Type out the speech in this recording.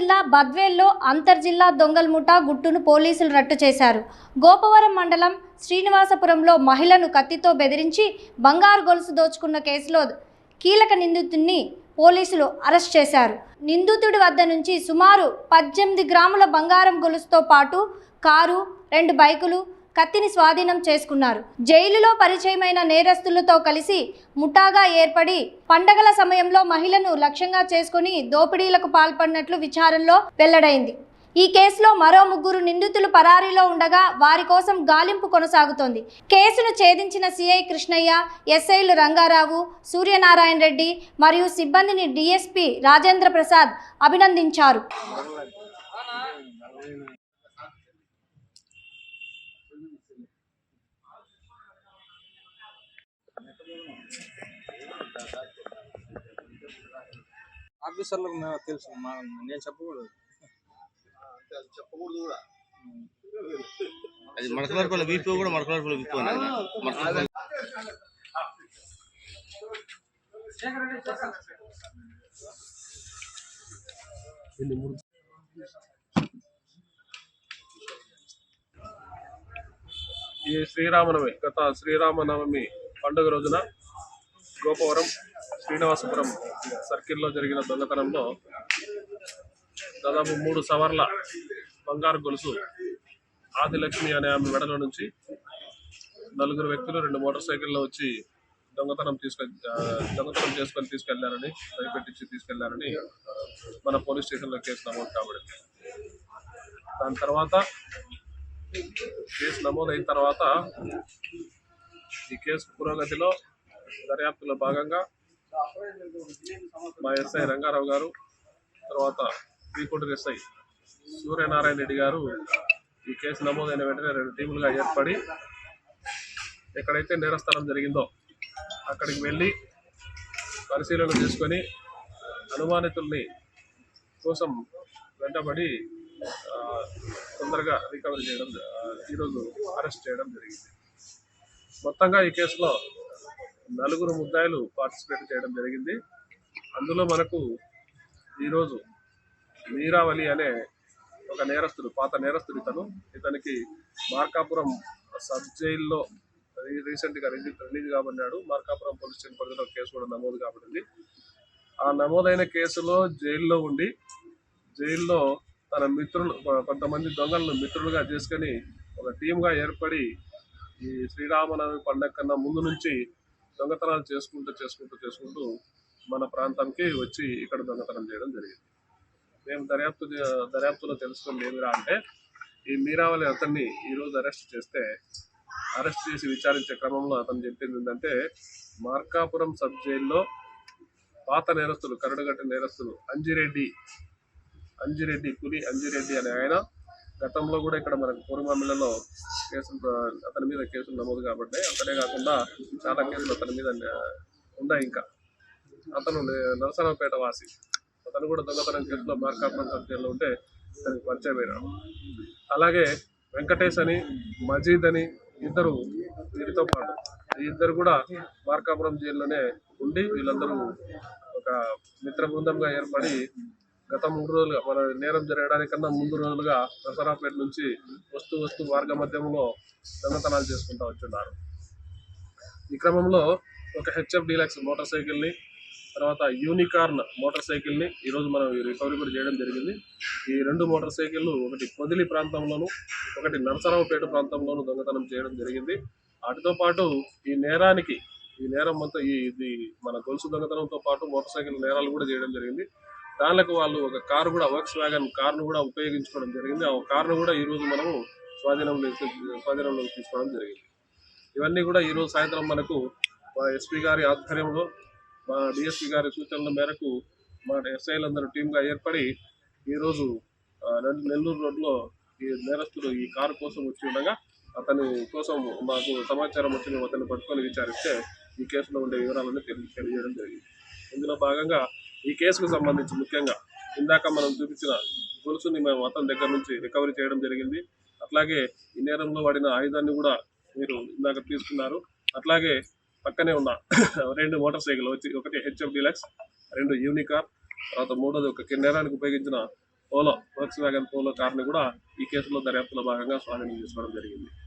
జిల్లా బద్వేల్లో అంతర్జిల్లా దొంగల ముఠా గుట్టును పోలీసులు రట్టు చేశారు. గోపవరం మండలం శ్రీనివాసపురంలో మహిళను కత్తితో బెదిరించి బంగారు గొలుసు దోచుకున్న కేసులో కీలక నిందితుడిని పోలీసులు అరెస్ట్ చేశారు. నిందితుడి వద్ద నుంచి సుమారు 18 గ్రాముల బంగారం గొలుసుతో పాటు కారు, 2 బైకులు, కత్తిని స్వాధీనం చేసుకున్నారు. జైలులో పరిచయమైన నేరస్తులతో కలిసి ముఠాగా ఏర్పడి పండగల సమయంలో మహిళను లక్ష్యంగా చేసుకుని దోపిడీలకు పాల్పడినట్లు విచారణలో వెల్లడైంది. ఈ కేసులో మరో 3 నిందితులు పరారీలో ఉండగా వారి కోసం గాలింపు కొనసాగుతోంది. కేసును ఛేదించిన సిఐ కృష్ణయ్య, ఎస్ఐలు రంగారావు, సూర్యనారాయణ రెడ్డి మరియు సిబ్బందిని డీఎస్పీ రాజేంద్ర ప్రసాద్ అభినందించారు. ఆఫీసర్లకు తెలుసు, నేను చెప్పకూడదు. కూడా అది మడకలపల్లి వీపు కూడా మడకలపల్లి వీపు ఈ శ్రీరామనవమి గత శ్రీరామనవమి పండుగ రోజున గోపవరం శ్రీనివాసపురం సర్కిల్లో జరిగిన దొంగతనంలో దాదాపు 3 సవర్ల బంగారు గొలుసు ఆదిలక్ష్మి అనే ఆమె మెడలో నుంచి 4 వ్యక్తులు 2 మోటార్ సైకిల్లో వచ్చి దొంగతనం చేసుకొని తీసుకెళ్లారని, భయపెట్టించి తీసుకెళ్లారని మన పోలీస్ స్టేషన్లో కేసు నమోదు కాబడింది. దాని తర్వాత కేసు నమోదైన తర్వాత ఈ కేసు పురోగతిలో దర్యాప్తులో భాగంగా మా ఎస్ఐ రంగారావు గారు, తర్వాత శ్రీకొండ ఎస్ఐ సూర్యనారాయణ రెడ్డి గారు ఈ కేసు నమోదైన వెంటనే 2 టీములుగా ఏర్పడి ఎక్కడైతే నేరస్థలం జరిగిందో అక్కడికి వెళ్ళి పరిశీలన చేసుకొని అనుమానితుల్ని కోసం వెంటబడి తొందరగా రికవరీ చేయడం, ఈరోజు అరెస్ట్ చేయడం జరిగింది. మొత్తంగా ఈ కేసులో 4 ముద్దాయిలు పార్టిసిపేట్ చేయడం జరిగింది. అందులో మనకు ఈరోజు మీరావళి అనే ఒక నేరస్తుడు, పాత నేరస్తుడు ఇతనికి మార్కాపురం సబ్ జైల్లో రీసెంట్గా రిలీజ్ కాబడినాడు. మార్కాపురం పోలీస్ స్టేషన్ పరిధిలో కేసు కూడా నమోదు కాబడింది. ఆ నమోదైన కేసులో జైల్లో ఉండి జైల్లో తన మిత్రులు కొంతమంది దొంగలను మిత్రులుగా చేసుకొని ఒక టీమ్గా ఏర్పడి ఈ శ్రీరామనవమి పండగ కన్నా ముందు నుంచి దొంగతనాలు చేసుకుంటూ మన ప్రాంతానికి వచ్చి ఇక్కడ దొంగతనం చేయడం జరిగింది. మేము దర్యాప్తులో తెలుసుకుని ఏమిరా అంటే, ఈ మీరావళి అతన్ని ఈరోజు అరెస్ట్ చేసి విచారించే క్రమంలో అతను చెప్పింది ఏంటంటే, మార్కాపురం సబ్ జైల్లో పాత నేరస్తులు, కరడుగట్ట నేరస్తులు పులి అంజిరెడ్డి అనే ఆయన గతంలో కూడా ఇక్కడ మనకు పూర్వమిల్లలో అతని మీద కేసులు నమోదు కాబట్టి, అతనే కాకుండా చాలా కేసులు అతని మీద ఉన్నాయి. ఇంకా అతను నరసరావుపేట వాసి, అతను కూడా దొంగతనం కేసులో మార్కాపురం సబ్ జైల్లో ఉంటే అతనికి పరిచయం అయినాడు. అలాగే వెంకటేష్ అని, మజీద్ అని ఇద్దరు, వీరితో పాటు ఈ ఇద్దరు కూడా మార్కాపురం జైల్లోనే ఉండి వీళ్ళందరూ ఒక మిత్ర బృందంగా ఏర్పడి గత 3 రోజులుగా మన నేరం జరగడానికన్నా ముందు రోజులుగా నరసరావుపేట నుంచి వస్తూ మార్గ మధ్యంలో దొంగతనాలు చేసుకుంటూ వచ్చున్నారు. ఈ క్రమంలో ఒక హెచ్ఎఫ్ డీలక్స్ మోటార్ సైకిల్ని, తర్వాత యూనికార్న్ మోటార్ సైకిల్ని ఈరోజు మనం రికవరీ కూడా చేయడం జరిగింది. ఈ 2 మోటార్ సైకిళ్ళు ఒకటి పొదిలి ప్రాంతంలోను, ఒకటి నరసరావుపేట ప్రాంతంలోను దొంగతనం చేయడం జరిగింది. వాటితో పాటు ఈ నేరం అంతా ఇది మన గొలుసు దొంగతనంతో పాటు మోటార్ సైకిల్ నేరాలు కూడా చేయడం జరిగింది. దానిలకు వాళ్ళు ఒక కారు కూడా, వోక్స్ వ్యాగన్ కార్ను కూడా ఉపయోగించుకోవడం జరిగింది. ఆ కార్ను కూడా ఈరోజు మనము స్వాధీనంలోకి తీసుకోవడం జరిగింది. ఇవన్నీ కూడా ఈరోజు సాయంత్రం మనకు మా ఎస్పీ గారి ఆధ్వర్యంలో, మా డిఎస్పీ గారి సూచనల మేరకు మా ఎస్ఐలందరూ టీమ్గా ఏర్పడి ఈరోజు నెల్లూరు రోడ్లో ఈ నేరస్తుడు ఈ కారు కోసం వచ్చి ఉండగా అతని కోసం మాకు సమాచారం వచ్చిన అతన్ని పట్టుకొని విచారిస్తే ఈ కేసులో ఉండే వివరాలన్నీ తెలియజేయడం జరిగింది. ఇందులో భాగంగా ఈ కేసుకు సంబంధించి ముఖ్యంగా ఇందాక మనం చూపించిన గొలుసుని మేము అతని దగ్గర నుంచి రికవరీ చేయడం జరిగింది. అట్లాగే ఈ నేరంలో వాడిన ఆయుధాన్ని కూడా మీరు ఇందాక తీసుకున్నారు. అట్లాగే పక్కనే ఉన్న 2 మోటార్ సైకిల్ వచ్చి, ఒకటి హెచ్ఎఫ్ డీలక్స్, 2 యూనికార్, తర్వాత 3ది ఒక నేరానికి ఉపయోగించిన పోలో వోక్స్ వ్యాగన్ పోలో కార్ని కూడా ఈ కేసులో దర్యాప్తులో భాగంగా స్వాధీనం చేసుకోవడం జరిగింది.